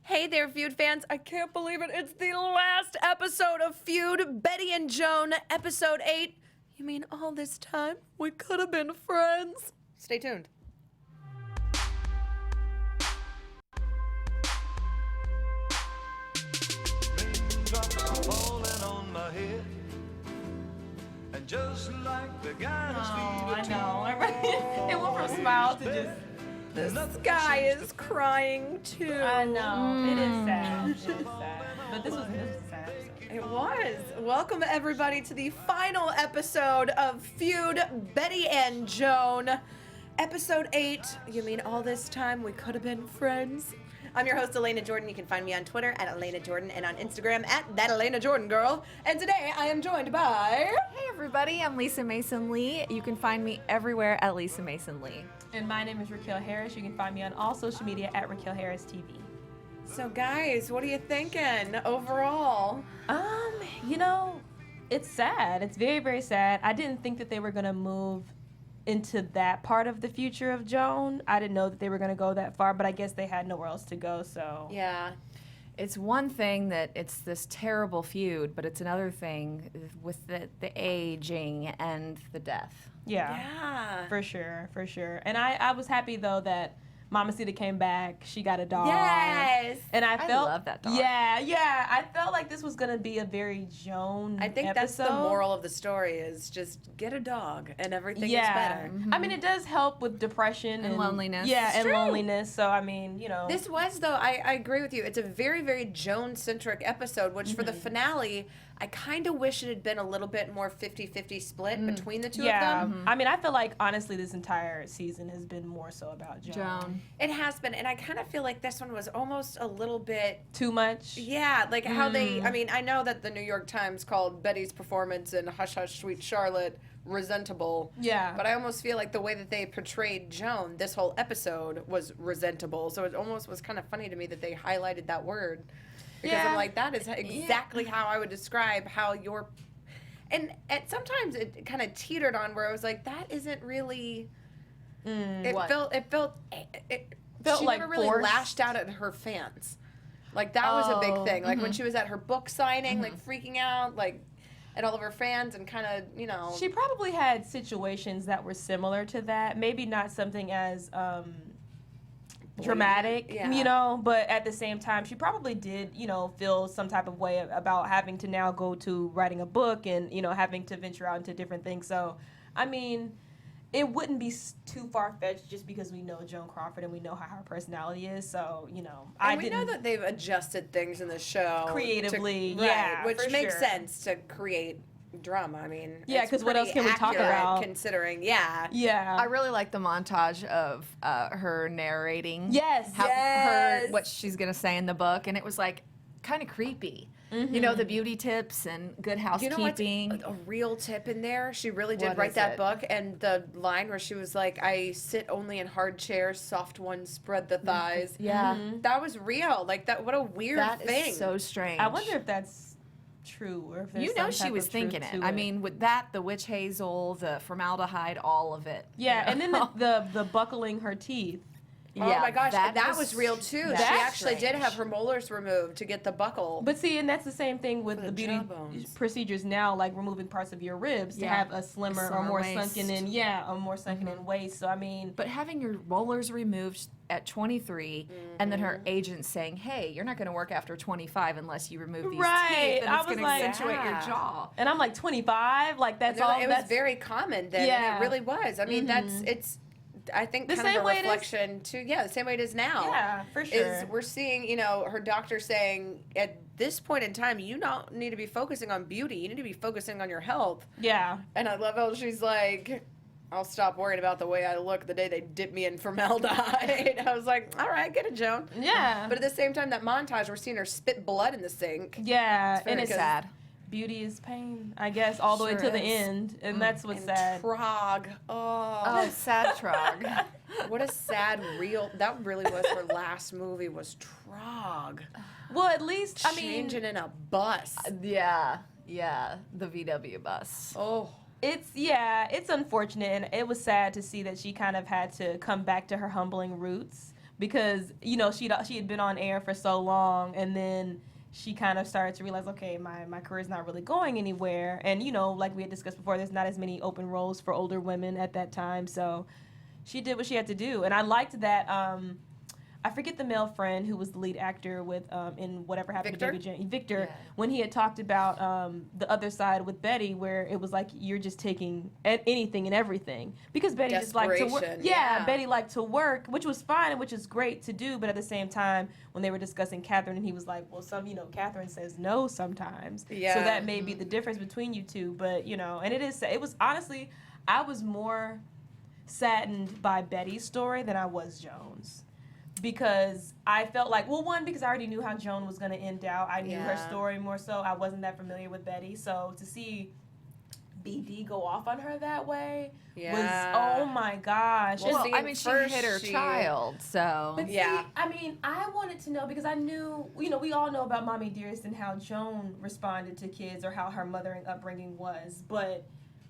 Hey there, Feud fans. I can't believe it. It's the last episode of Feud, Bette and Joan, episode 8. You mean all this time we could have been friends? Stay tuned. Raindrops falling on my head, and just like the guy's I know. It went from smile to just. The sky is crying too. I know. It is sad. It is sad. But this was a sad episode. It was. Welcome everybody to the final episode of Feud, Bette and Joan. Episode 8. You mean all this time we could have been friends? I'm your host, Elena Jordan. You can find me on Twitter at Elena Jordan and on Instagram at That Elena Jordan Girl. And today I am joined by... Hey everybody, I'm Lisa Mason Lee. You can find me everywhere at Lisa Mason Lee. And my name is Raquel Harris. You can find me on all social media at Raquel Harris TV. So guys, what are you thinking overall? It's sad. It's very, very sad. I didn't think that they were going to move into that part of the future of Joan. I didn't know that they were going to go that far, but I guess they had nowhere else to go, so. Yeah. It's one thing that it's this terrible feud, but it's another thing with the aging and the death. Yeah. For sure. And I was happy, though, that Mamacita came back. She got a dog. Yes. And I felt, love that dog. Yeah. I felt like this was going to be a very Joan I think episode. that's the moral of the story is just get a dog and everything is better. I mean, it does help with depression And loneliness. Yeah, It's and true. loneliness. So, I mean, This was, though, I agree with you. It's a very, very Joan-centric episode, which for the finale, I kind of wish it had been a little bit more 50-50 split between the two of them. I mean, I feel like, honestly, this entire season has been more so about Joan. It has been, and I kind of feel like this one was almost a little bit... Too much? Yeah, like how they... I mean, I know that the New York Times called Betty's performance in Hush Hush Sweet Charlotte resentable. Yeah. But I almost feel like the way that they portrayed Joan this whole episode was resentable. So it almost was kind of funny to me that they highlighted that word. Because I'm like, that is exactly how I would describe how your... And sometimes it kind of teetered on where I was like, that isn't really... It felt she like never really forced. lashed out at her fans. Like, that was a big thing. Like, when she was at her book signing, like, freaking out, like, at all of her fans and kind of, She probably had situations that were similar to that. Maybe not something as dramatic, but at the same time, she probably did, feel some type of way about having to now go to writing a book and, having to venture out into different things. So, I mean... It wouldn't be too far-fetched just because we know Joan Crawford and we know how her personality is. So, we know that they've adjusted things in the show. Creatively, which for makes sure. sense to create drama. I mean, yeah, because what else can we talk about? Considering, Yeah. I really like the montage of her narrating. Yes. What she's going to say in the book, and it was like kind of creepy. The beauty tips and good housekeeping. You know what's a real tip in there? She really did What write is that it? book, and the line where she was like, I sit only in hard chairs, soft ones spread the thighs. Yeah. That was real. Like, that. What a weird That thing. is so strange. I wonder if that's true or if there's some she was type of truth thinking it. to I mean, with that, the witch hazel, the formaldehyde, all of it. Yeah, and then the buckling her teeth. Oh my gosh, that was was real too. She actually did have her molars removed to get the buckle. But see, and that's the same thing with For the the beauty jawbones. procedures now, like removing parts of your ribs to Yeah. have a slimmer or slimmer more waist. sunken in, a more sunken in waist. So I mean, But having your molars removed at 23, and then her agent saying, "Hey, you're not going to work after 25 unless you remove these Right. teeth, and I it's was going to like, accentuate your yeah. jaw." and I'm like 25, like that's all. It was very common then. Yeah. And it really was. I mean, it's. I think The kind same of a way it is- reflection to the same way it is now. Yeah, for sure. Is we're seeing her doctor saying at this point in time you don't need to be focusing on beauty, you need to be focusing on your health. Yeah. And I love how she's like, I'll stop worrying about the way I look the day they dip me in formaldehyde. I was like, all right, get it, Joan. Yeah. But at the same time, that montage, we're seeing her spit blood in the sink. Yeah, very and it's good. Sad. Beauty is pain, I guess, all the way Sure to the is. end, and that's what's And sad. Trog. Oh, Oh, sad Trog. what a sad real. That really was her last movie was Trog. Well, at least I mean, Changing in a bus. Yeah, the VW bus. Oh. it's unfortunate, and it was sad to see that she kind of had to come back to her humbling roots. because she had been on air for so long, and then she kind of started to realize, okay, my career's not really going anywhere, and like we had discussed before, there's not as many open roles for older women at that time, so she did what she had to do, and I liked that. I forget the male friend who was the lead actor with in Whatever Happened Victor? to Baby Jane. Victor, when he had talked about the other side with Betty, where it was like you're just taking anything and everything, because Betty just liked to work. Yeah, Betty liked to work, which was fine and which is great to do. But at the same time, when they were discussing Catherine, and he was like, "Well, Catherine says no sometimes." Yeah. So that may be the difference between you two. But and it was honestly, I was more saddened by Betty's story than I was Joan's. Because I felt like, well, one, because I already knew how Joan was going to end out. I knew her story more so. I wasn't that familiar with Betty. So to see BD go off on her that way was, oh my gosh. Well, I mean, she hit her child, so. But see, I mean, I wanted to know because I knew, we all know about Mommy Dearest and how Joan responded to kids or how her mothering upbringing was. But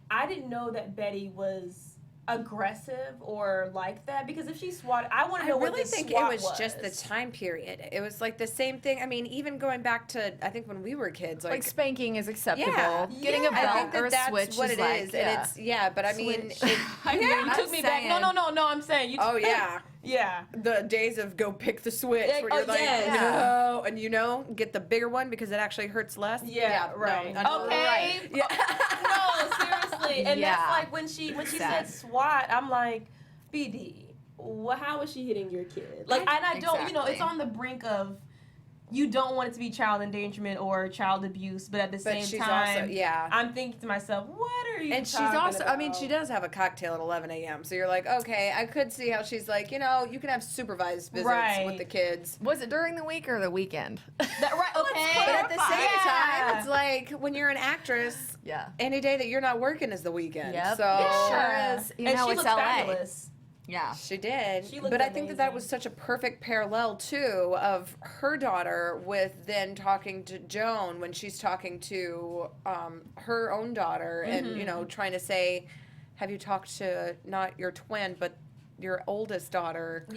I didn't know that Betty was aggressive or like that, because if she swatted, I want to know what the swat was. I really think it was just the time period. It was like the same thing. I mean, even going back to, I think when we were kids, like spanking is acceptable. Yeah, getting a belt I think or a that's switch what is it like, is, and it's but I mean, you took me back. No, I'm saying you. Oh yeah. Yeah. The days of go pick the switch where you're like, no, and get the bigger one because it actually hurts less. Yeah, right. No, okay. Right. Yeah. No, seriously. And that's like when she said SWAT, I'm like, BD, how is she hitting your kid? Like, and I don't, it's on the brink of, you don't want it to be child endangerment or child abuse, but at the same time, also, I'm thinking to myself, what are you And she's talking also, about? I mean, she does have a cocktail at 11 a.m. So you're like, okay, I could see how she's like, you can have supervised visits with the kids. Was it during the week or the weekend? Right, okay. But at the same time, it's like when you're an actress, any day that you're not working is the weekend. Yep. So It sure is. And she looks LA. fabulous. Yeah. She did. She looked but I think that amazing. was such a perfect parallel, too, of her daughter with then talking to Joan when she's talking to her own daughter and, trying to say, have you talked to not your twin, but your oldest daughter,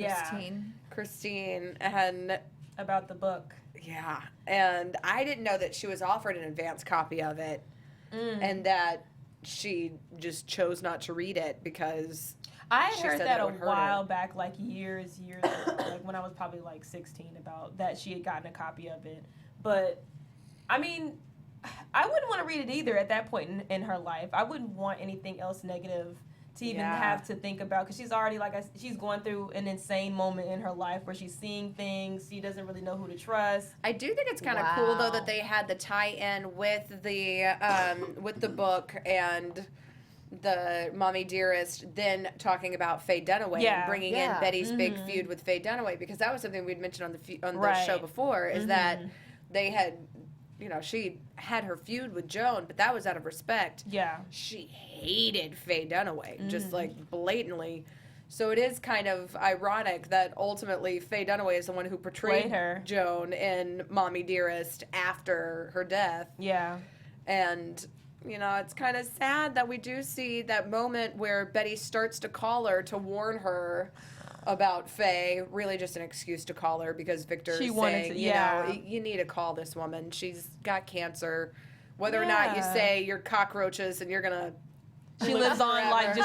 Christine, and about the book. Yeah. And I didn't know that she was offered an advance copy of it and that she just chose not to read it because I she heard said that it a would hurt while her. back, like years ago, like when I was probably like 16, about that she had gotten a copy of it. But, I mean, I wouldn't want to read it either at that point in her life. I wouldn't want anything else negative to even have to think about, because she's already, she's going through an insane moment in her life where she's seeing things, she doesn't really know who to trust. I do think it's kind of cool, though, that they had the tie-in with the book and the Mommy Dearest, then talking about Faye Dunaway and bringing in Betty's big feud with Faye Dunaway, because that was something we'd mentioned on the show before, is that they had, she had her feud with Joan, but that was out of respect. Yeah. She hated Faye Dunaway, just like blatantly. So it is kind of ironic that ultimately Faye Dunaway is the one who portrayed Joan in Mommy Dearest after her death. Yeah. And it's kind of sad that we do see that moment where Betty starts to call her to warn her about Faye, really just an excuse to call her because Victor is saying, you need to call this woman. She's got cancer. Whether or not you say you're cockroaches and you're going to She lives on forever.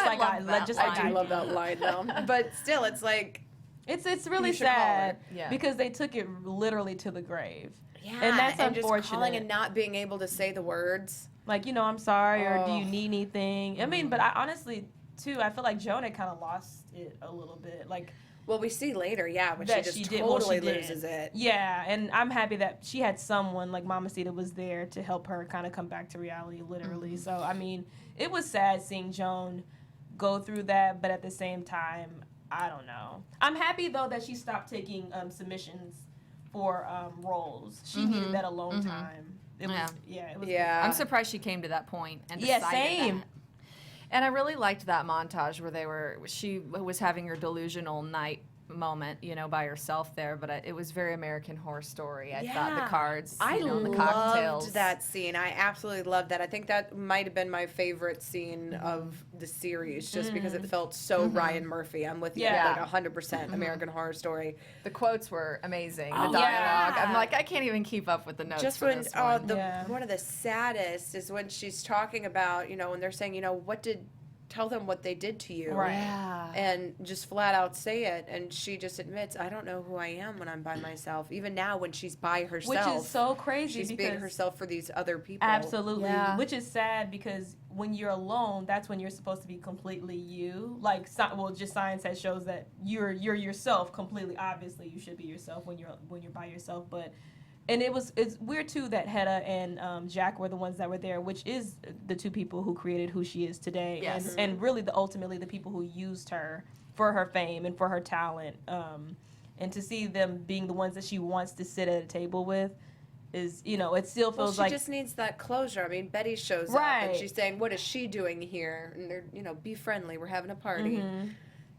I do love that line though. But still, it's like, it's really sad because they took it literally to the grave. Yeah, and that's unfortunate. Just calling and not being able to say the words. Like, I'm sorry, or do you need anything? I mean, but I honestly, too, I feel like Joan had kind of lost it a little bit. Like, well, we see later, when she just totally loses it. Yeah, and I'm happy that she had someone, like Mamacita was there to help her kind of come back to reality, literally. So, I mean, it was sad seeing Joan go through that, but at the same time, I don't know. I'm happy, though, that she stopped taking submissions for roles. She needed that alone time. It was I'm surprised she came to that point and decided that. And I really liked that montage where she was having her delusional night moment, you know, by herself there, but it was very American Horror Story. I thought Yeah. the cards, I you know, and the loved cocktails. that scene. I absolutely loved that. I think that might have been my favorite scene of the series, just because it felt so Ryan Murphy. I'm with you, Yeah. like 100% American Horror Story. The quotes were amazing. Oh, The dialogue. yeah. I'm like, I can't even keep up with the notes Just for when this one. one of the saddest is when she's talking about, you know, when they're saying, you know, tell them what they did to you. Right. Yeah. And just flat out say it, and she just admits, I don't know who I am when I'm by myself. Even now, when she's by herself, Which is so crazy she's because being herself for these other people. absolutely, Yeah. which is sad because when you're alone, that's when you're supposed to be completely you. Like, just science has shows that you're yourself completely. Obviously, you should be yourself when you're by yourself, but. And it's weird too that Hedda and Jack were the ones that were there, which is the two people who created who she is today, Yes. and really ultimately the people who used her for her fame and for her talent, and to see them being the ones that she wants to sit at a table with is, you know, it still feels Well, she like just needs that closure. I mean, Betty shows up Right. and she's saying, "What is she doing here?" And they're, you know, be friendly. We're having a party. Mm-hmm.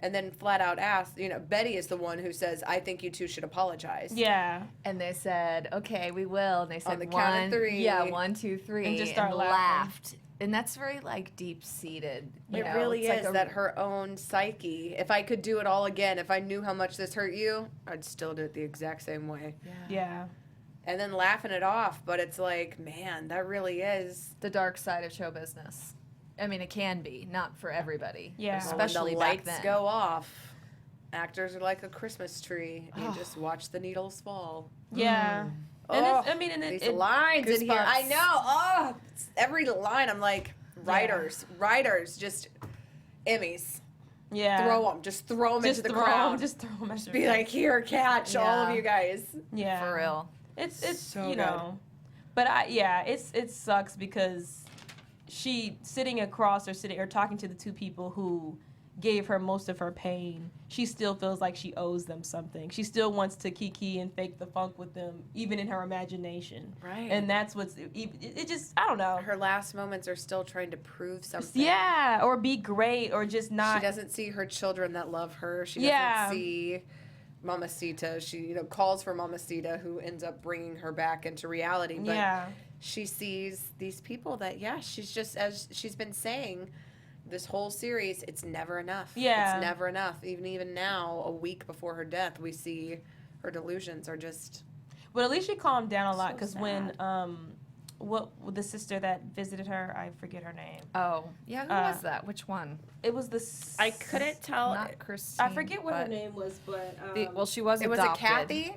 And then flat out asks, you know, Betty is the one who says, "I think you two should apologize." yeah. And they said, okay, we will. And they said, On the count of three. Yeah, 1, 2, 3. And just start laughing. laughed. And that's very, like, deep-seated. You It know? really It's is like that her own psyche. If I could do it all again, if I knew how much this hurt you, I'd still do it the exact same way. Yeah. And then laughing it off, but it's like, man, that really is. the dark side of show business. I mean, it can be, not for everybody. Yeah. Especially when the back lights then. go off, actors are like a Christmas tree. You just watch the needles fall. Yeah. And Oh, it's, I mean, and these it lines in here. goosebumps. I know. Oh, it's every line. I'm like, writers, just Emmys. yeah. Throw them. Just throw them into the crowd. Just throw them. At Be like, here, catch all of Yeah. you guys. yeah. For real. It's So you good. know, but it sucks because she sitting across or talking to the two people who gave her most of her pain, she still feels like she owes them something. She still wants to kiki and fake the funk with them, even in her imagination. Right. And that's what's it just, I don't know. Her last moments are still trying to prove something. Yeah, or be great, or just not. She doesn't see her children that love her. She Yeah. doesn't see Mamacita. She, you know, calls for Mamacita, who ends up bringing her back into reality. But Yeah. she sees these people that, yeah, she's just, as she's been saying this whole series, it's never enough. Yeah. It's never enough. Even now, a week before her death, we see her delusions are just... But at least she calmed down a lot So because when what the sister that visited her, I forget her name. Oh. Yeah, who was that? Which one? It was the I couldn't tell... Not Christine. I forget what her but- name was, but well, she was It was adopted. a Kathy?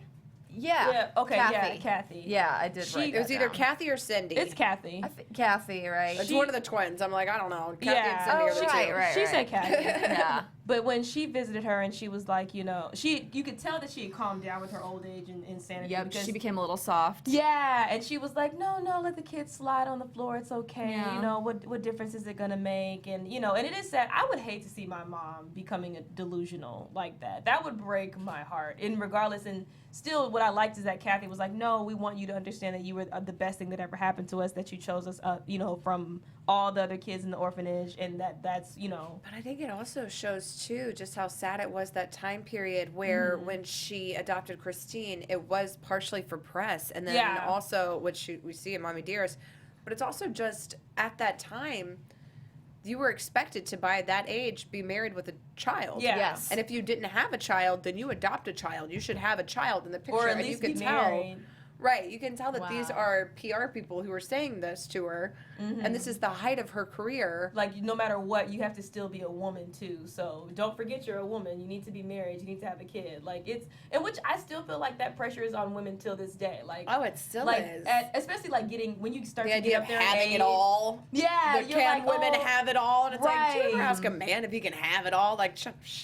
Yeah. yeah, okay, Kathy. yeah, Kathy. Yeah, I did She- write It was that either down. Kathy or Cindy. It's Kathy. I think Kathy, right? It's She- one of the twins. I'm like, I don't know. Kathy Yeah. and Cindy Oh, are the right, two. right. She said Kathy. Yeah. But when she visited her and she was like, you know, you could tell that she had calmed down with her old age and insanity. Yep, because she became a little soft. yeah, and she was like, no, let the kids slide on the floor. It's okay. Yeah. You know, what difference is it going to make? And, you know, and it is sad. I would hate to see my mom becoming a delusional like that. That would break my heart. And regardless, and still what I liked is that Kathy was like, no, we want you to understand that you were the best thing that ever happened to us, that you chose us, you know, from all the other kids in the orphanage, and that's, you know. But I think it also shows, too, just how sad it was that time period where when she adopted Christine, it was partially for press. And then Yeah. also, which we see in Mommy Dearest, but it's also just at that time, you were expected to, by that age, be married with a child. Yeah. Yes. And if you didn't have a child, then you adopt a child. You should have a child in the picture. Or at and least you can be tell. married. Right, you can tell that these Wow. are PR people who are saying this to her, and this is the height of her career. Like, no matter what, you have to still be a woman too. So don't forget you're a woman. You need to be married. You need to have a kid. Like, it's, and which I still feel like that pressure is on women till this day. Like, Oh, it still like is. especially like when you start The to idea get of up there in having age. it all. Yeah, The you're can like, women oh, have it all? And it's like, do you ever right. ask a man if he can have it all? Like,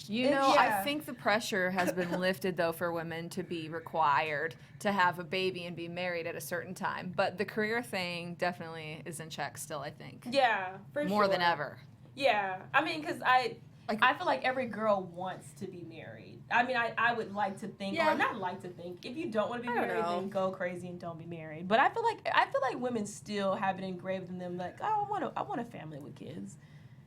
You It- know, yeah. I think the pressure has been lifted, though, for women to be required to have a baby and be married at a certain time. But the career thing definitely is in check still, I think. Yeah, for More than sure. ever. Yeah, I mean, because I Like- feel like every girl wants to be married. I mean, I would like to think, Yeah. or not like to think. If you don't want to be I don't married, know. then go crazy and don't be married. But I feel like women still have it engraved in them, like, oh, I want a family with kids.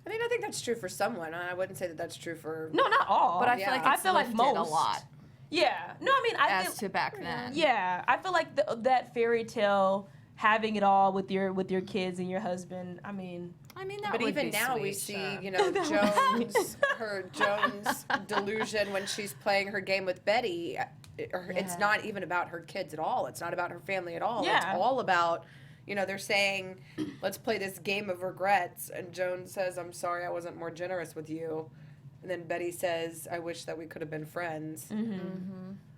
I mean, I think that's true for someone. I wouldn't say that that's true for. No, not all. But I feel like it's lifted a lot. Yeah. No, I mean, I as to back then. Yeah, I feel like that fairy tale, having it all with your kids and your husband. I mean, that but would even be now sweet, we see, sure. you know, Joan's delusion when she's playing her game with Betty. It's not even about her kids at all. It's not about her family at all. Yeah. It's all about, you know, they're saying, let's play this game of regrets. And Joan says, I'm sorry I wasn't more generous with you. And then Betty says, I wish that we could have been friends.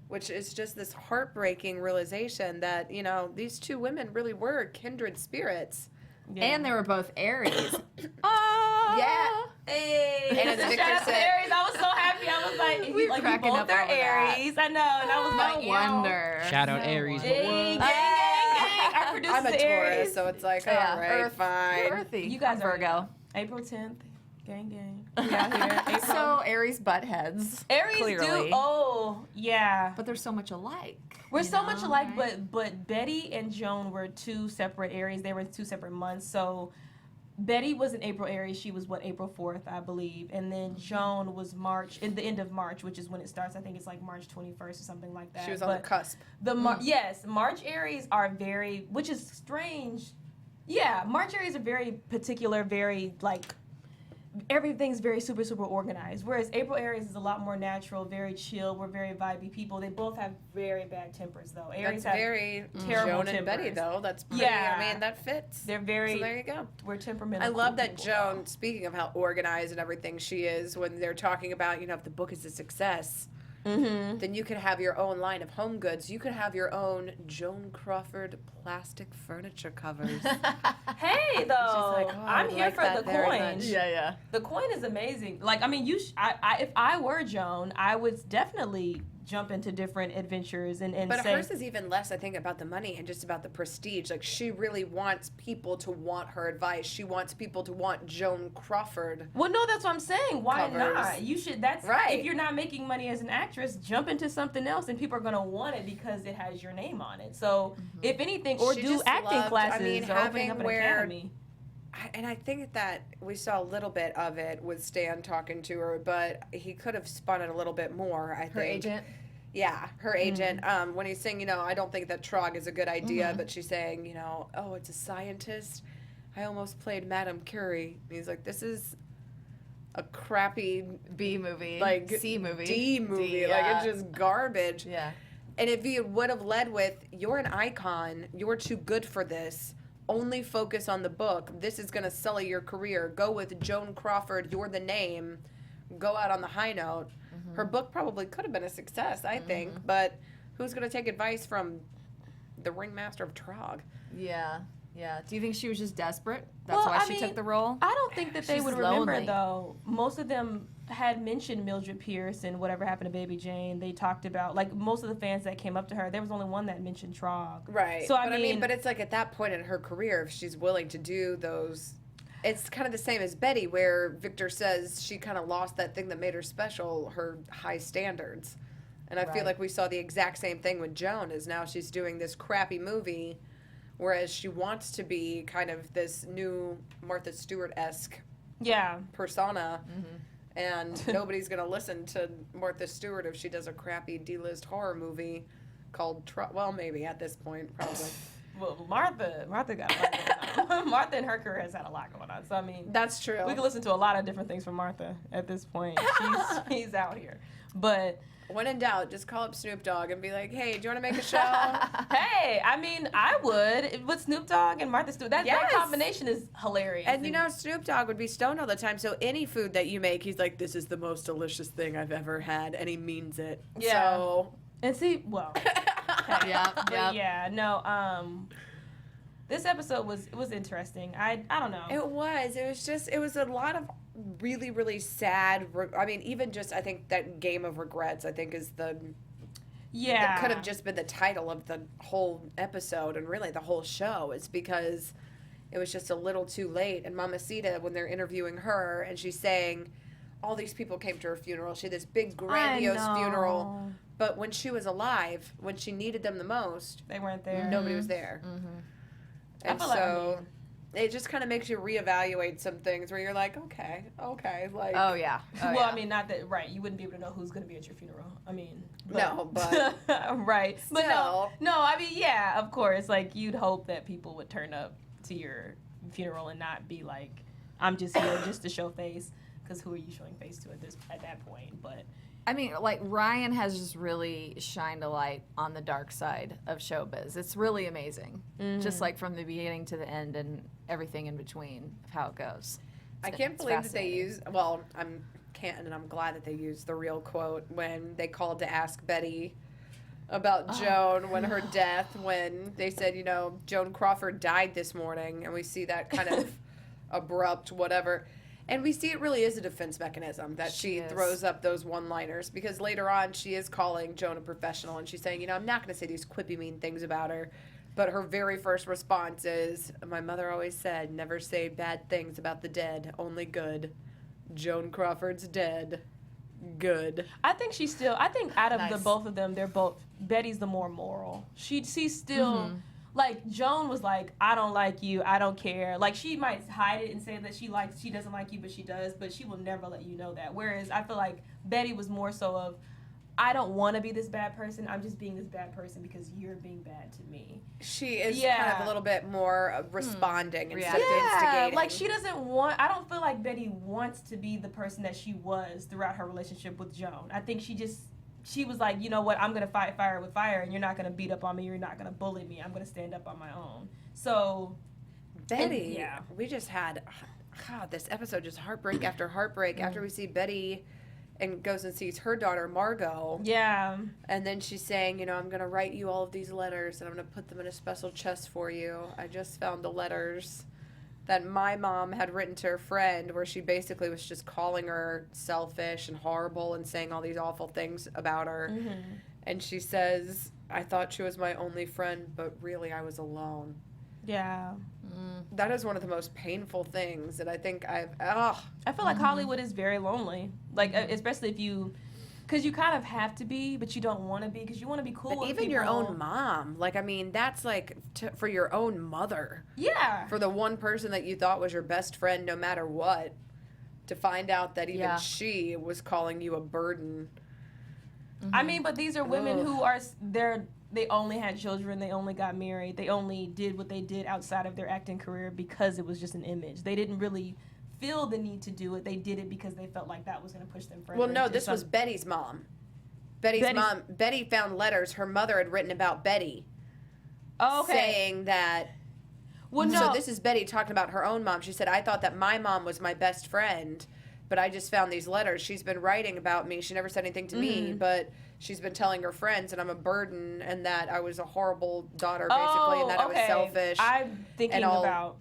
Which is just this heartbreaking realization that, you know, these two women really were kindred spirits. yeah. And they were both Aries. Yeah. Hey, And as shout Victor out to said- Aries. I was so happy. I was like, We like cracking you up both are over that. Aries. I know, and I was like, No wonder. Shout out Aries. Gang, gang, gang. Our producer's I'm a Taurus, Aries. so it's like, Yeah, all right, Earth, fine. You're earthy. You guys I'm are Virgo. April 10th. Gang, gang. We out here. April. So Aries butt heads. Aries clearly. do. Oh, yeah. But they're so much alike. We're you so much know, alike, right? but Betty and Joan were two separate Aries. They were in 2 separate months. So Betty was an April Aries. She was April 4th, I believe. And then Joan was in the end of March, which is when it starts. I think it's like March 21st or something like that. She was on the cusp. Yes, March Aries are very, which is strange. Yeah, March Aries are very particular, very like, everything's very super, super organized. Whereas April Aries is a lot more natural, very chill. We're very vibey people. They both have very bad tempers, though. Aries That's have very terrible Joan and Betty, tempers. though. That's pretty, Yeah. I mean, that fits. They're very, So there you go. we're temperamental. I love cool that people, Joan, though. speaking of how organized and everything she is, when they're talking about, you know, if the book is a success, Mm-hmm. then you could have your own line of home goods. You could have your own Joan Crawford plastic furniture covers. Hey, though, like, oh, I I'm here like for that the very coin. much. Yeah. The coin is amazing. Like, I mean, if I were Joan, I would definitely jump into different adventures and But say, hers is even less, I think, about the money and just about the prestige. Like, she really wants people to want her advice. She wants people to want Joan Crawford. well, no, that's what I'm saying. Why Covers. not? You should. That's Right. If you're not making money as an actress, jump into something else, and people are gonna want it because it has your name on it. So, if anything, or She do just acting loved- classes, I mean, or opening having up an where- academy. And I think that we saw a little bit of it with Stan talking to her, but he could have spun it a little bit more, I think. Her agent. Yeah, her agent. When he's saying, you know, I don't think that Trog is a good idea, but she's saying, you know, oh, it's a scientist. I almost played Madame Curie. And he's like, this is a crappy B movie. like C movie. D movie. D, Like yeah. it's just garbage. Yeah. And if he would have led with, you're an icon, you're too good for this, only focus on the book, this is going to sully your career, go with Joan Crawford, you're the name, go out on the high note. Her book probably could have been a success, I think, but who's going to take advice from the ringmaster of Trog? Yeah. Do you think she was just desperate? That's Well, why I she mean, took the role? I don't think that they She's would remember, lonely. though. Most of them had mentioned Mildred Pierce and whatever happened to Baby Jane. They talked about, like, most of the fans that came up to her, there was only one that mentioned Trog. Right. So, but but it's like at that point in her career, if she's willing to do those, it's kind of the same as Betty, where Victor says she kind of lost that thing that made her special, her high standards. And I feel Right. like we saw the exact same thing with Joan, is now she's doing this crappy movie, whereas she wants to be kind of this new Martha Stewart-esque Yeah. persona. And nobody's going to listen to Martha Stewart if she does a crappy D-list horror movie called, well, maybe at this point, probably. Well, Martha got a lot going on. Martha in her career has had a lot going on. So, I mean, That's true. we can listen to a lot of different things from Martha at this point. She's out here. But, When in doubt, just call up Snoop Dogg and be like, hey, do you want to make a show? hey, I mean, I would. With Snoop Dogg and Martha Stewart, that Yes. combination is hilarious. And you know, Snoop Dogg would be stoned all the time, so any food that you make, he's like, this is the most delicious thing I've ever had, and he means it. Yeah. So, And see, well, Yep. yeah, no, this episode was interesting. I don't know. it was a lot of really, really sad, I mean, even just, I think that Game of Regrets, I think is that could have just been the title of the whole episode and really the whole show. It's because it was just a little too late. And Mamacita, when they're interviewing her and she's saying all these people came to her funeral, she had this big grandiose funeral, but when she was alive, when she needed them the most, They weren't there. nobody was there. I And feel like, I so mean, it just kind of makes you reevaluate some things where you're like, okay, like. Oh yeah. Oh, well, yeah. I mean, not that right. You wouldn't be able to know who's going to be at your funeral. I mean, No, but right. But still. no. I mean, yeah, of course. Like you'd hope that people would turn up to your funeral and not be like, I'm just here just to show face. Because who are you showing face to at that point? But I mean, like, Ryan has just really shined a light on the dark side of showbiz. It's really amazing. Just like from the beginning to the end and everything in between of how it goes. I can't believe that they use, well, I'm glad that they used the real quote when they called to ask Betty about Joan when her death, when they said, Joan Crawford died this morning, and we see that kind of abrupt whatever. And we see it really is a defense mechanism that she throws up those one-liners, because later on she is calling Joan a professional and she's saying, I'm not going to say these quippy mean things about her. But her very first response is, my mother always said, never say bad things about the dead, only good. Joan Crawford's dead. Good. I think out of the both of them, Betty's the more moral. She's still... Like, Joan was like, I don't like you, I don't care. Like, she might hide it and say that she doesn't like you, but she does, but she will never let you know that. Whereas I feel like Betty was more so of, I don't want to be this bad person, I'm just being this bad person because you're being bad to me. She is kind of a little bit more responding instead of instigating. Like, she doesn't want, I don't feel like Betty wants to be the person that she was throughout her relationship with Joan. I think she was like, you know what, I'm going to fight fire with fire, and you're not going to beat up on me, you're not going to bully me, I'm going to stand up on my own. So, Betty, we just had, this episode just heartbreak after heartbreak after we see Betty and goes and sees her daughter, Margot. Yeah. And then she's saying, I'm going to write you all of these letters, and I'm going to put them in a special chest for you. I just found the letters that my mom had written to her friend, where she basically was just calling her selfish and horrible and saying all these awful things about her. And she says, I thought she was my only friend, but really I was alone. Yeah. That is one of the most painful things that I think I feel like Hollywood is very lonely. Like, especially if you... Because you kind of have to be, but you don't want to be, because you want to be cool with even people. your own mom. Like, I mean, that's like for your own mother. Yeah. For the one person that you thought was your best friend no matter what, to find out that even she was calling you a burden. I mean, but these are women who are, they only had children, they only got married, they only did what they did outside of their acting career because it was just an image. They didn't really feel the need to do it. They did it because they felt like that was going to push them further. Well, no, this was Betty's mom. Betty's mom. Betty found letters her mother had written about Betty. Oh, okay. Saying that. Well, no. So this is Betty talking about her own mom. She said, I thought that my mom was my best friend, but I just found these letters. She's been writing about me. She never said anything to me, but she's been telling her friends that I'm a burden and that I was a horrible daughter, basically, and that I was selfish. I'm thinking about...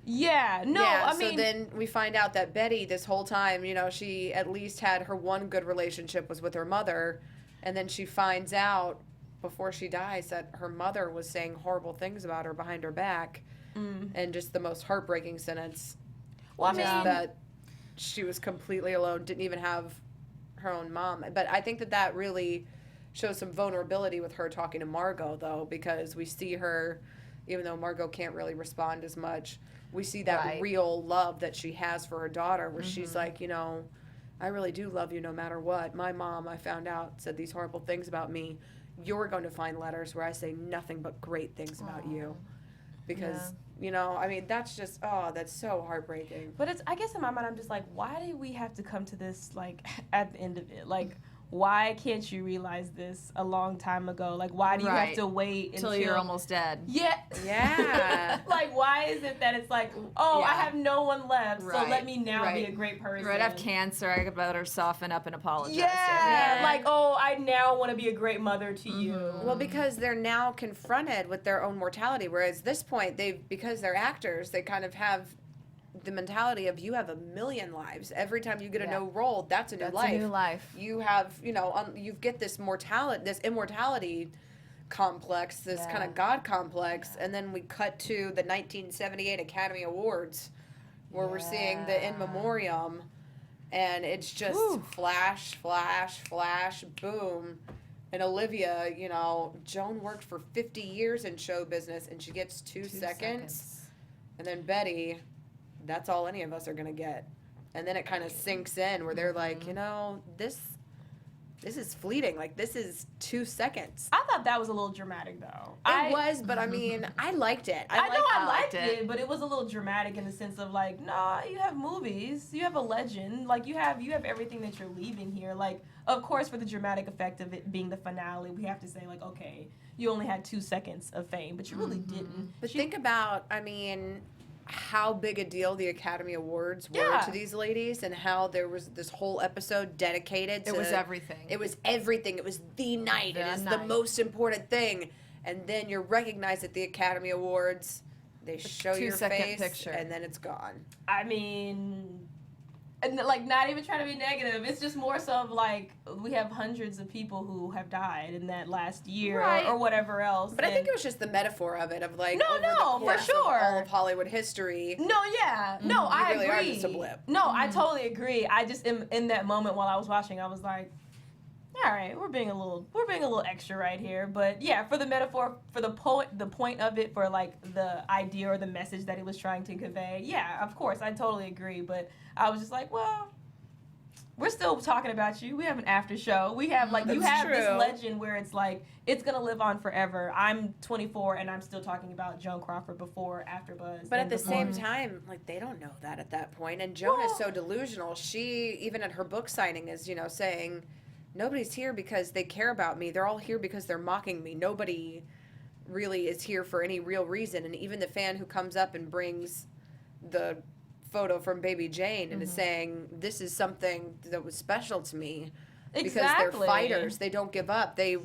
Yeah, no, I mean... So then we find out that Betty, this whole time, she at least had her one good relationship was with her mother, and then she finds out before she dies that her mother was saying horrible things about her behind her back, and just the most heartbreaking sentence. Well, I mean... that she was completely alone, didn't even have her own mom. But I think that really shows some vulnerability with her talking to Margot, though, because we see her, even though Margot can't really respond as much, we see that real love that she has for her daughter, where she's like, I really do love you no matter what. My mom, I found out, said these horrible things about me. You're going to find letters where I say nothing but great things about you. Because, I mean, that's just, that's so heartbreaking. But I guess in my mind, I'm just like, why do we have to come to this, like, at the end of it? Like, why can't you realize this a long time ago? Like, why do you have to wait until you're almost dead? Yeah. Like, why is it that it's like, I have no one left, so let me now be a great person. I have cancer, I better soften up and apologize. Yeah. Like, I now want to be a great mother to you. Well, because they're now confronted with their own mortality, whereas this point, because they're actors, they kind of have the mentality of you have a million lives. Every time you get a new role, that's a new life. That's a new life. You have, you get this this immortality complex, this kind of God complex, and then we cut to the 1978 Academy Awards, where we're seeing the in memoriam, and it's just flash, flash, flash, boom. And Olivia, Joan worked for 50 years in show business, and she gets two seconds And then Betty, that's all any of us are going to get. And then it kind of sinks in where they're like, you know, this is fleeting. Like, this is 2 seconds. I thought that was a little dramatic, though. It was, but I mean, I liked it. I liked it, but it was a little dramatic in the sense of like, nah, you have movies, you have a legend, like you have everything that you're leaving here. Like, of course, for the dramatic effect of it being the finale, we have to say like, okay, you only had 2 seconds of fame, but you really didn't. But think about, I mean, how big a deal the Academy Awards were to these ladies, and how there was this whole episode dedicated to... It was everything. It was everything. It was the night. It is the most important thing. And then you're recognized at the Academy Awards. They show your face, picture. And then it's gone. I mean... And like, not even trying to be negative. It's just more so of like, we have hundreds of people who have died in that last year or whatever else. But I think it was just the metaphor of it, of like, for sure, all of Hollywood history. I really agree. Are just a blip. No, I totally agree. I just in that moment while I was watching, I was like, all right, we're being a little extra right here. But yeah, for the metaphor, for the point of it, for like the idea or the message that it was trying to convey. Yeah, of course, I totally agree. But I was just like, well, we're still talking about you. We have an after show. We have like, you have this legend where it's like, it's going to live on forever. I'm 24 and I'm still talking about Joan Crawford before AfterBuzz. But at the same time, like, they don't know that at that point. And Joan is so delusional. She, even at her book signing, is, you know, saying, nobody's here because they care about me. They're all here because they're mocking me. Nobody really is here for any real reason. And even the fan who comes up and brings the photo from Baby Jane and is saying, this is something that was special to me. Because they're fighters. They don't give up. They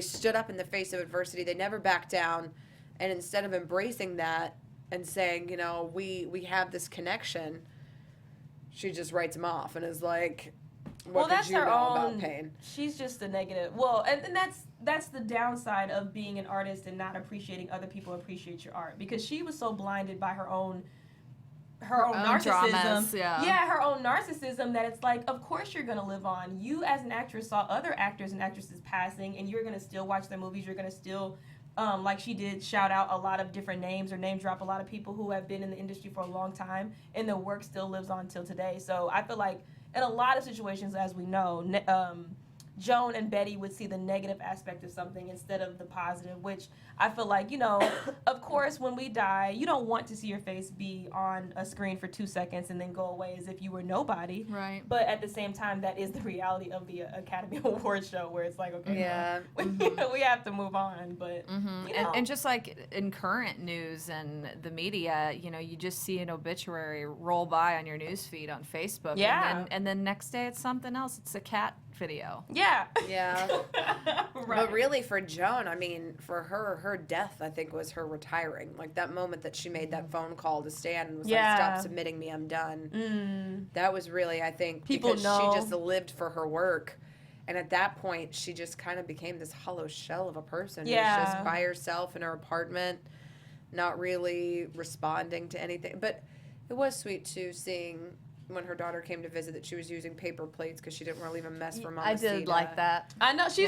stood up in the face of adversity. They never backed down. And instead of embracing that and saying, you know, we have this connection, she just writes them off and is like, what did you know about pain? She's just a negative. Well, and that's the downside of being an artist and not appreciating other people appreciate your art, because she was so blinded by her own narcissism. Dramas, her own narcissism, that it's like, of course you're gonna live on. You as an actress saw other actors and actresses passing, and you're gonna still watch their movies. You're gonna still, like she did, shout out a lot of different names or name drop a lot of people who have been in the industry for a long time, and their work still lives on till today. So I feel like in a lot of situations, as we know, Joan and Betty would see the negative aspect of something instead of the positive, which I feel like, you know, of course, when we die, you don't want to see your face be on a screen for 2 seconds and then go away as if you were nobody. Right. But at the same time, that is the reality of the Academy Awards show, where it's like, okay, we have to move on. But, you know. And just like in current news and the media, you know, you just see an obituary roll by on your news feed on Facebook. Yeah. And then next day it's something else. It's a cat video. Yeah. Right. But really, for Joan, I mean, for her death, I think, was her retiring. Like, that moment that she made that phone call to Stan and was like, stop submitting me, I'm done. That was really, I think, because she just lived for her work. And at that point, she just kind of became this hollow shell of a person. Yeah. Who's just by herself in her apartment, not really responding to anything. But it was sweet, too, seeing when her daughter came to visit that she was using paper plates because she didn't want to leave a mess for Mama. I did like that. I know she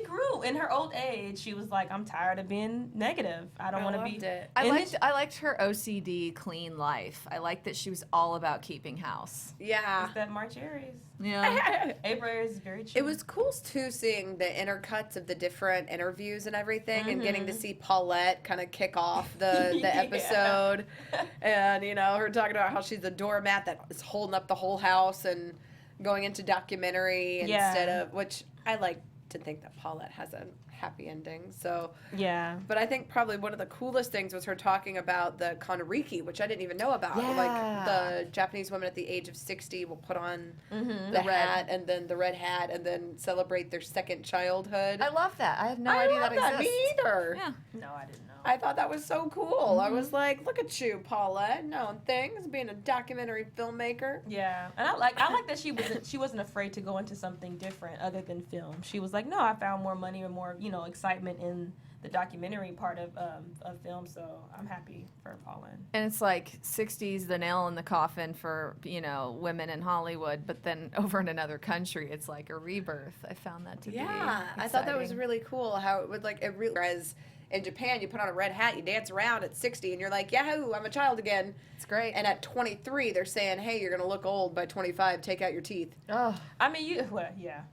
grew in her old age. She was like, I'm tired of being negative. I don't want to be. I liked her OCD clean life. I liked that she was all about keeping house. Yeah. It's that March Aries. Yeah. April Aries is very chill. It was cool too seeing the intercuts of the different interviews and everything, and getting to see Paulette kind of kick off the episode, and you know, her talking about how she's a doormat that is holding up the whole house and going into documentary instead of, which I like to think that Paulette has a happy ending. So but I think probably one of the coolest things was her talking about the Kanariki, which I didn't even know about. Like, the Japanese women at the age of 60 will put on the hat and then the red hat and then celebrate their second childhood. I love that. I had no idea that exists. Me either. Yeah. No, I didn't know. I thought that was so cool. I was like, look at you, Paulette, knowing things, being a documentary filmmaker. Yeah, and I like that she wasn't afraid to go into something different other than film. She was like, no, I found more money or more, you know, excitement in the documentary part of film. So I'm happy for Paulette. And it's like 60s, the nail in the coffin for, you know, women in Hollywood, but then over in another country, it's like a rebirth. I found that to be exciting. I thought that was really cool how it would, like, it really, as in Japan, you put on a red hat, you dance around at 60, and you're like, yahoo, I'm a child again. It's great. And at 23, they're saying, hey, you're going to look old by 25, take out your teeth. Oh, I mean,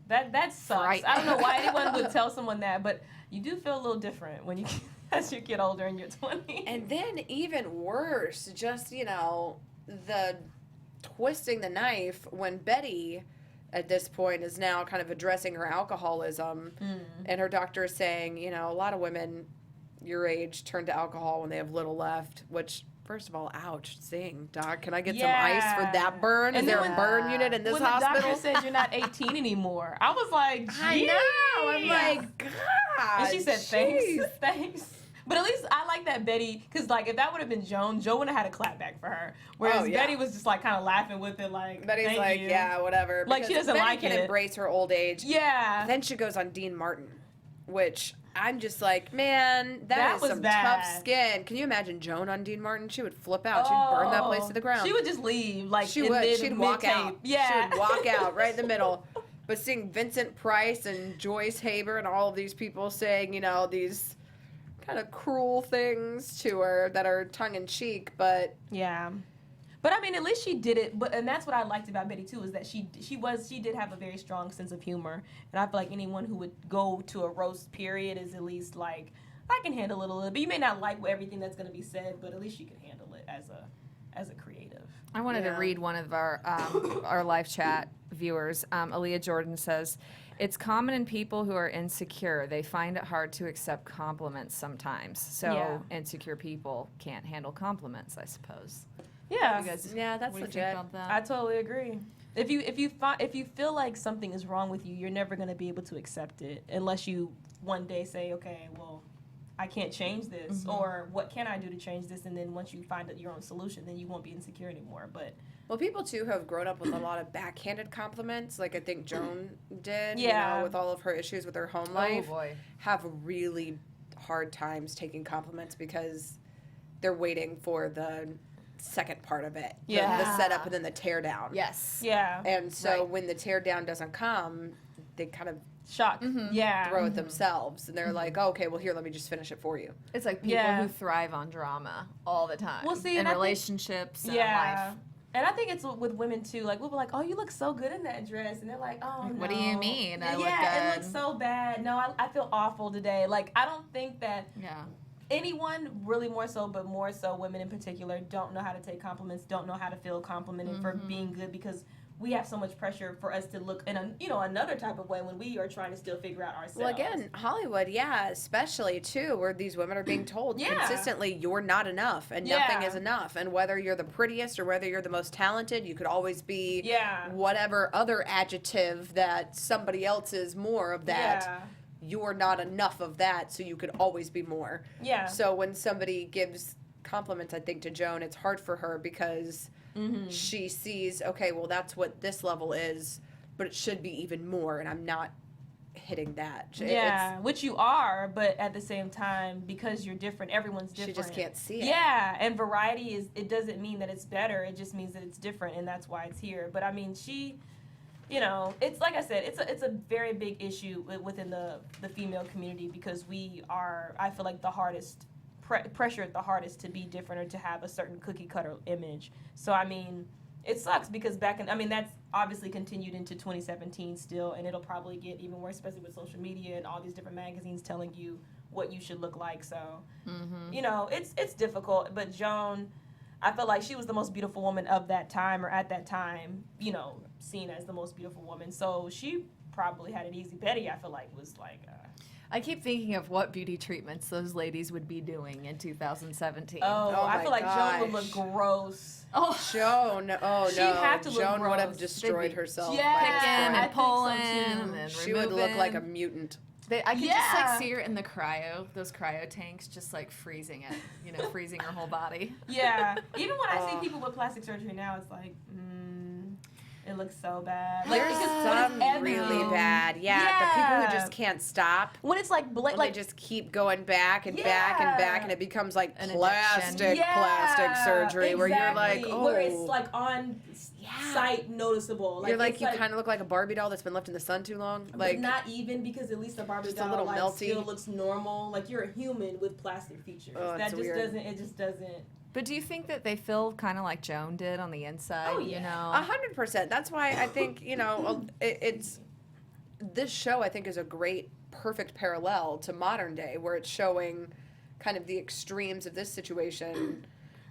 that sucks. Right. I don't know why anyone would tell someone that, but you do feel a little different when you as you get older in your 20s. And then even worse, just, the twisting the knife when Betty at this point is now kind of addressing her alcoholism, and her doctor is saying, a lot of women your age turn to alcohol when they have little left, which, first of all, ouch, zing, doc, can I get some ice for that burn? Is there a burn unit in this hospital? When the doctor said you're not 18 anymore, I was like, geez. I know, I'm like, God. And she said, thanks. But at least I like that Betty, because, like, if that would have been Joan would have had a clap back for her. Whereas Betty was just, like, kind of laughing with it, like, Betty's like, you. yeah, whatever. Like, she doesn't Betty like can it. embrace her old age. Yeah. Then she goes on Dean Martin, which I'm just like, man, that is was some bad. tough skin. Can you imagine Joan on Dean Martin? She would flip out. She'd burn that place to the ground. She would just leave, like, She would. She'd walk mid-tape. out. Yeah. She would walk out right in the middle. But seeing Vincent Price and Joyce Haber and all of these people saying, these kind of cruel things to her that are tongue-in-cheek, but... Yeah. But I mean, at least she did it. And that's what I liked about Betty too, is that she did have a very strong sense of humor. And I feel like anyone who would go to a roast period is at least like, I can handle it a little bit. You may not like everything that's going to be said, but at least you can handle it as a creative. I wanted to read one of our live chat viewers. Aaliyah Jordan says, it's common in people who are insecure. They find it hard to accept compliments sometimes. So insecure people can't handle compliments, I suppose. Yeah. You guys, Yeah, that's what do you legit. think about that? I totally agree. If you feel like something is wrong with you, you're never going to be able to accept it unless you one day say, okay, well, I can't change this, or what can I do to change this? And then once you find your own solution, then you won't be insecure anymore. But Well, people, too, who have grown up with a lot of backhanded compliments, like I think Joan did, Yeah. with all of her issues with her home life, boy. have really hard times taking compliments because they're waiting for the second part of it. Yeah. The setup and then the tear down. Yes. yeah, And so Right. when the tear down doesn't come, they kind of shock. Yeah. throw it themselves. And they're like, oh, okay, well, here, let me just finish it for you. It's like people Yeah. who thrive on drama all the time. Well, see, in and I think- relationships and Yeah. life. And I think it's with women too. Like we'll be like, "Oh, you look so good in that dress," and they're like, "Oh, What no. do you mean? I look it good." looks so bad. No, I feel awful today. Like I don't think that Yeah. anyone really more so, but more so women in particular, don't know how to take compliments, don't know how to feel complimented for being good because we have so much pressure for us to look in another type of way when we are trying to still figure out ourselves. Well, again, Hollywood, especially too, where these women are being told consistently, you're not enough and nothing is enough. And whether you're the prettiest or whether you're the most talented, you could always be whatever other adjective that somebody else is more of that. Yeah. You're not enough of that, so you could always be more. Yeah. So when somebody gives compliments, I think, to Joan, it's hard for her because she sees, okay, well, that's what this level is, but it should be even more, and I'm not hitting that. Yeah, which you are, but at the same time, because you're different, everyone's different. She just can't see it. Yeah, and variety it doesn't mean that it's better, it just means that it's different, and that's why it's here. But I mean, it's like I said, it's a very big issue within the female community because we are, I feel like, the hardest pressured the hardest to be different or to have a certain cookie cutter image. So I mean, it sucks because that's obviously continued into 2017 still, and it'll probably get even worse, especially with social media and all these different magazines telling you what you should look like. So it's difficult. But Joan, I felt like she was the most beautiful woman of that time, or at that time, seen as the most beautiful woman. So she probably had it easy. Betty, I feel like, was like. I keep thinking of what beauty treatments those ladies would be doing in 2017. Oh, I feel like Joan would gosh. look gross. Joan, She'd have to look Joan would have gross. destroyed herself. Yeah. by this Picking point. I and think so, pulling too. and then She would look like a mutant. I could just Yeah. see her in the those cryo tanks, just like freezing it, freezing her whole body. Yeah. Even when I see people with plastic surgery now, it's like, it looks so bad. Like, There's because some what is really everything? bad bad. Yeah, the people who just can't stop. When it's like They just keep going back and back and back, and it becomes like plastic surgery where you're like, oh. Where it's like on sight noticeable. You're like, you kind of look like a Barbie doll that's been left in the sun too long. Like, but not even, because at least a Barbie just doll a little like, melty. still looks normal. Like, you're a human with plastic features. Oh, that just weird. doesn't. But do you think that they feel kind of like Joan did on the inside? Oh, yeah. You know? 100%. That's why I think, it's this show, I think, is a great, perfect parallel to modern day, where it's showing kind of the extremes of this situation,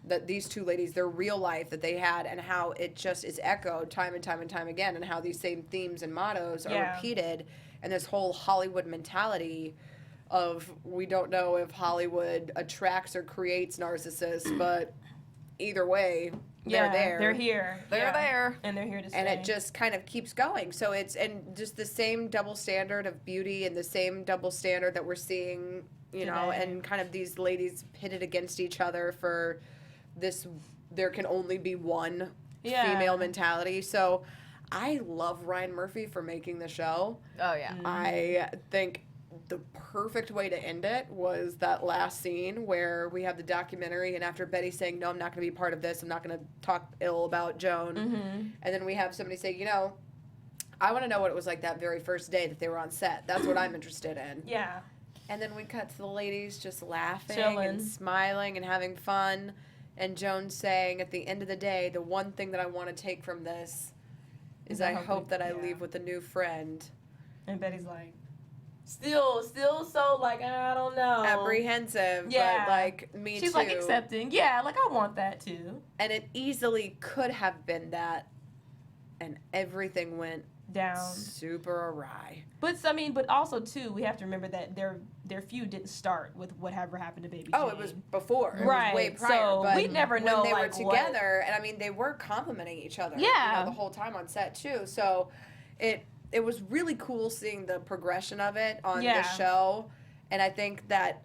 that these two ladies, their real life that they had, and how it just is echoed time and time and time again, and how these same themes and mottos are repeated, and this whole Hollywood mentality of, we don't know if Hollywood attracts or creates narcissists, but either way, they're there. They're here. They're there. And they're here to stay. And it just kind of keeps going. So it's, and just the same double standard of beauty and the same double standard that we're seeing, and kind of these ladies pitted against each other for this, there can only be one female mentality. So I love Ryan Murphy for making the show. Oh, yeah. I think the perfect way to end it was that last scene where we have the documentary, and after Betty saying, no, I'm not going to be part of this, I'm not going to talk ill about Joan, and then we have somebody say, I want to know what it was like that very first day that they were on set. That's what I'm interested in. Yeah. And then we cut to the ladies just laughing Chilling. and smiling and having fun, and Joan saying, at the end of the day, the one thing that I want to take from this is I hope that I leave with a new friend. And Betty's like, Still so, like, I don't know. Apprehensive, but, like, me too. She's, like, accepting. Yeah, like, I want that, too. And it easily could have been that, and everything went down super awry. But, but also, too, we have to remember that their feud didn't start with whatever happened to Baby Oh, Jane. it was before. Right. It was way prior. So but we'd never know, when they like, were together, and, I mean, they were complimenting each other. Yeah. The whole time on set, too. So it was really cool seeing the progression of it on the show, and I think that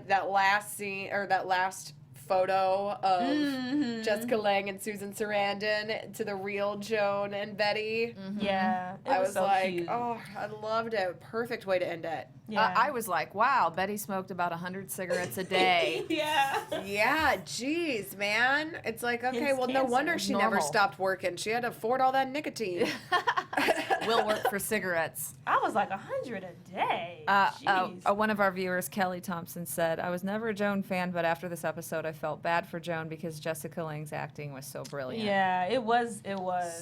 that last scene, or that last photo of Jessica Lange and Susan Sarandon to the real Joan and Betty. Yeah, I was so like, cute. oh, I loved it. Perfect way to end it. Yeah. I was like, wow, Betty smoked about 100 cigarettes a day. Yeah, geez, man. It's like, okay, well, no wonder she never Normal. stopped working. She had to afford all that nicotine. Will work for cigarettes. I was like 100 a day. Jeez. One of our viewers, Kelly Thompson, said, I was never a Joan fan, but after this episode, I felt bad for Joan because Jessica Lange's acting was so brilliant. Yeah, it was.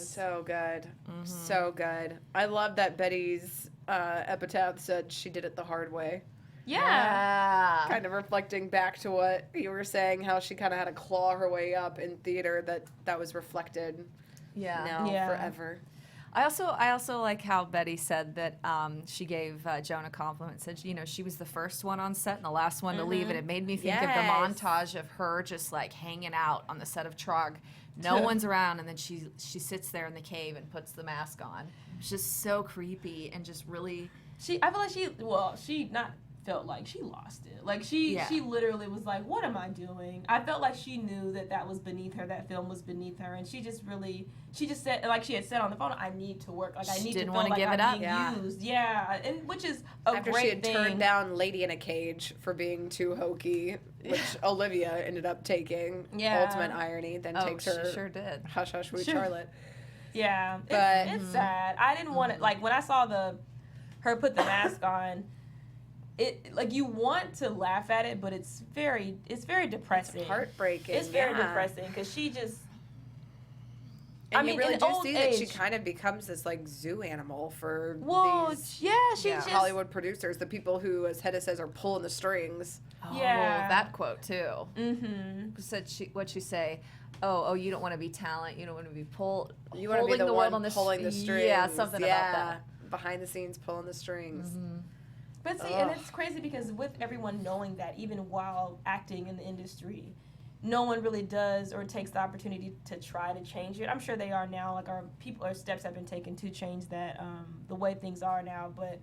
So good. So good. I love that Betty's epitaph said she did it the hard way. Yeah. Kind of reflecting back to what you were saying, how she kind of had to claw her way up in theater, that was reflected now forever. I also like how Betty said that she gave Joan a compliment. Said she was the first one on set and the last one to leave, and it made me think of the montage of her just like hanging out on the set of Trog. No one's around, and then she sits there in the cave and puts the mask on. It's just so creepy and just really. I feel like she not felt like she lost it. Like she literally was like, what am I doing? I felt like she knew that was beneath her, that film was beneath her, and she just said, like she had said on the phone, I need to work. Like I need to feel like I'm being used. Yeah. And which is a After great she had thing. turned down Lady in a Cage for being too hokey, which Olivia ended up taking. Yeah. Ultimate irony, then takes her. She sure did. Hush Hush Sweet Charlotte. Yeah. But it's sad. I didn't want it. Like when I saw her put the mask on, it like you want to laugh at it, but it's very depressing. It's heartbreaking. It's very depressing because she just. And you really do see that she kind of becomes this like zoo animal for these Hollywood producers, the people who, as Hedda says, are pulling the strings. Oh, that quote too. Mm-hmm. What'd she say? Oh, you don't want to be talent. You don't want to be You want to be the one pulling the strings. Yeah, something about that. Behind the scenes, pulling the strings. Mm-hmm. But see, and it's crazy because with everyone knowing that, even while acting in the industry, no one really does or takes the opportunity to try to change it. I'm sure they are now. Like our steps have been taken to change that, the way things are now. But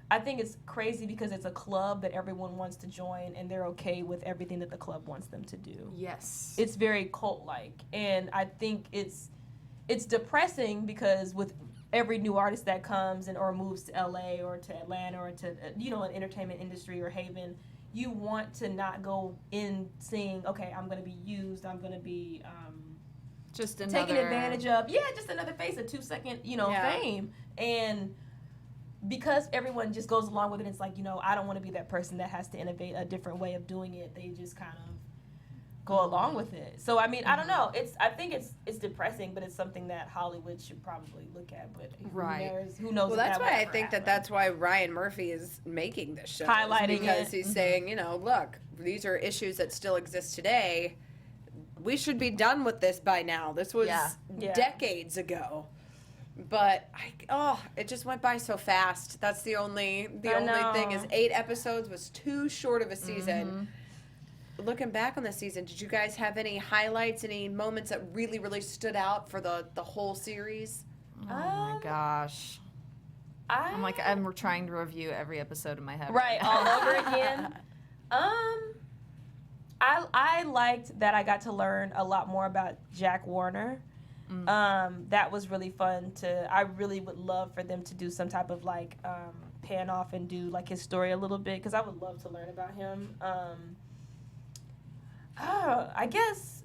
I think it's crazy because it's a club that everyone wants to join, and they're okay with everything that the club wants them to do. Yes, it's very cult-like, and I think it's depressing because with every new artist that comes or moves to LA or to Atlanta or to an entertainment industry or Haven, you want to not go in saying, okay, I'm going to be used, I'm going to be just another taken advantage of. Yeah, just another face, a 2-second, fame. And because everyone just goes along with it, it's like, I don't want to be that person that has to innovate a different way of doing it. They just kind of go along with it. So I mean, I don't know. I think it's depressing, but it's something that Hollywood should probably look at. But who knows? Well, that's why I think that's why Ryan Murphy is making this show, highlighting because he's saying, look, these are issues that still exist today. We should be done with this by now. This was decades ago. But it just went by so fast. That's the only thing is 8 episodes was too short of a season. Looking back on the season, did you guys have any highlights, any moments that really, really stood out for the whole series? Oh my gosh. I'm trying to review every episode in my head. Right, all over again. I liked that I got to learn a lot more about Jack Warner. That was really fun I really would love for them to do some type of pan off and do his story a little bit, because I would love to learn about him. I guess,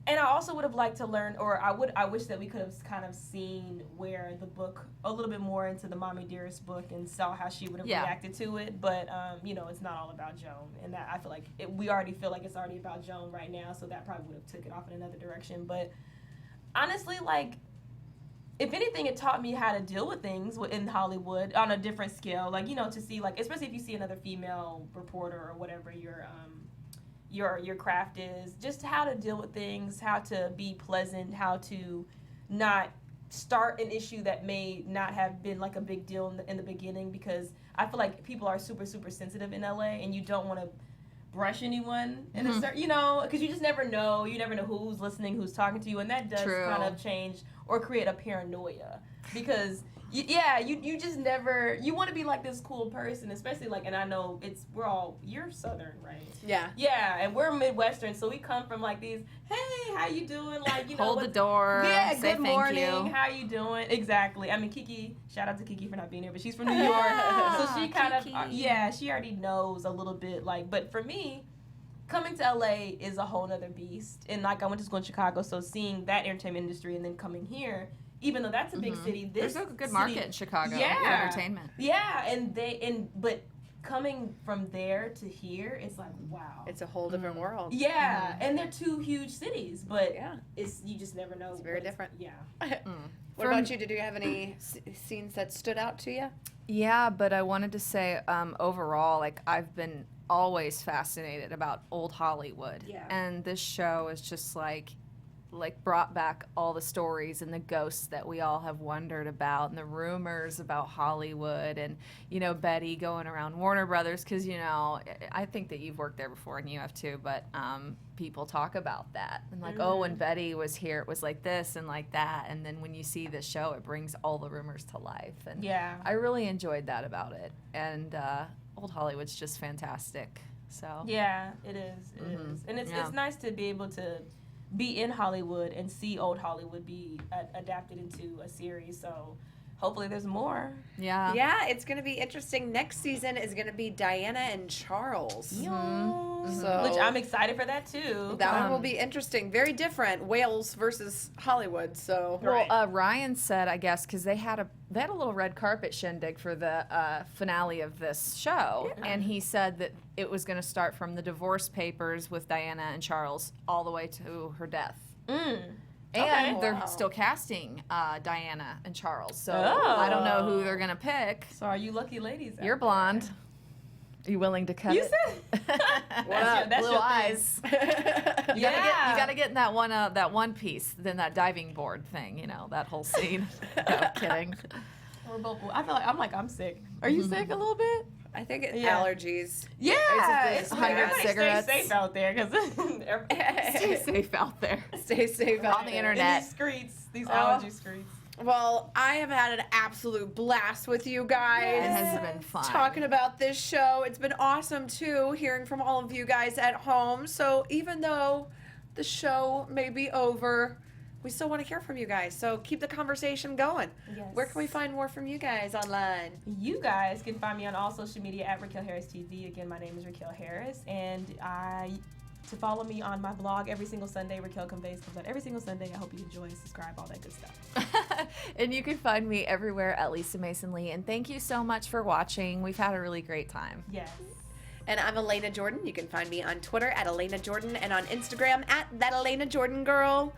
and I also would have liked to learn, or I wish that we could have kind of seen where the book, a little bit more into the Mommy Dearest book, and saw how she would have reacted to it. But it's not all about Joan, and that I feel like we already feel like it's already about Joan right now, so that probably would have took it off in another direction. But honestly, if anything, it taught me how to deal with things in Hollywood on a different scale. To see, especially if you see another female reporter or whatever your craft is, just how to deal with things, how to be pleasant, how to not start an issue that may not have been a big deal in the beginning, because I feel like people are super, super sensitive in LA, and you don't want to brush anyone in a certain, because you just never know. You never know who's listening, who's talking to you, and that does kind of change or create a paranoia, because you just never, you want to be this cool person, especially and I know you're Southern, right? Yeah, and we're Midwestern, so we come from these, hey, how you doing? Hold the door. Yeah, say good morning. Thank you. How you doing? Exactly. I mean, Kiki, shout out to Kiki for not being here, but she's from New York, so she kind of she already knows a little bit. But for me, coming to LA is a whole other beast, and I went to school in Chicago, so seeing that entertainment industry and then coming here. Even though that's a big city, there's a good market in Chicago for entertainment. Yeah, but coming from there to here, it's wow. It's a whole different world. Yeah, and they're 2 huge cities, but you just never know. It's very different. Yeah. What about you? Did you have any scenes that stood out to you? Yeah, but I wanted to say overall, I've been always fascinated about old Hollywood. Yeah. And this show is just brought back all the stories and the ghosts that we all have wondered about, and the rumors about Hollywood, and Betty going around Warner Brothers, because I think that you've worked there before and you have too, but people talk about that and when Betty was here it was like this and like that, and then when you see this show it brings all the rumors to life, and I really enjoyed that about it, and old Hollywood's just fantastic. So yeah, it is, and it's nice to be able to be in Hollywood and see old Hollywood be adapted into a series. So hopefully there's more. Yeah, it's going to be interesting. Next season is going to be Diana and Charles. So, which I'm excited for that too. That one will be interesting. Very different. Wales versus Hollywood. So Ryan said, I guess, because they had a little red carpet shindig for the finale of this show, and he said that it was going to start from the divorce papers with Diana and Charles all the way to her death. And they're still casting Diana and Charles, so I don't know who they're going to pick. So are you lucky ladies? You're blonde. Are you willing to cut it? You said that's blue eyes. You gotta get in that one piece, then that diving board thing, that whole scene. No, kidding. We're both. I feel I'm sick. Are you sick a little bit? I think it's allergies. Yeah, it's 100 cigarettes. Stay safe out there, Stay safe out there. Stay safe out on the there. internet. In these streets, these allergy streets. Well, I have had an absolute blast with you guys. It has been fun. Talking about this show. It's been awesome, too, hearing from all of you guys at home. So even though the show may be over, we still want to hear from you guys. So keep the conversation going. Yes. Where can we find more from you guys online? You guys can find me on all social media at Raquel Harris TV. Again, my name is Raquel Harris, and to follow me on my blog every single Sunday, Raquel Conveys comes out every single Sunday. I hope you enjoy, subscribe, all that good stuff. And you can find me everywhere at Lisa Mason Lee. And thank you so much for watching. We've had a really great time. Yes. And I'm Elena Jordan. You can find me on Twitter at Elena Jordan and on Instagram at That Elena Jordan Girl.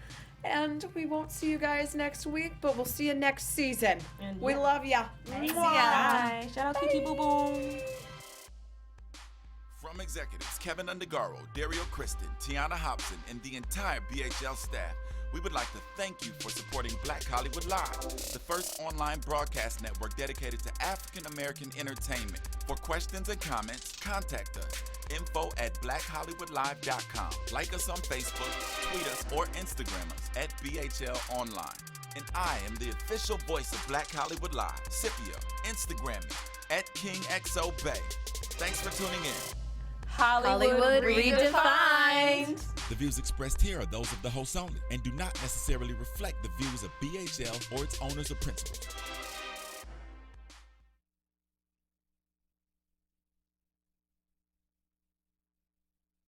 And we won't see you guys next week, but we'll see you next season. And we love ya. Thanks, Mwah. Bye. Shout out Kiki Boo Boom. From executives Kevin Undergaro, Dario Kristen, Tiana Hobson, and the entire BHL staff, we would like to thank you for supporting Black Hollywood Live, the first online broadcast network dedicated to African American entertainment. For questions and comments, contact us. info@blackhollywoodlive.com. Like us on Facebook, tweet us, or Instagram us at BHL Online. And I am the official voice of Black Hollywood Live, Scipio. Instagram me at KingXOBay. Thanks for tuning in. Hollywood redefined. The views expressed here are those of the host only and do not necessarily reflect the views of BHL or its owners or principals.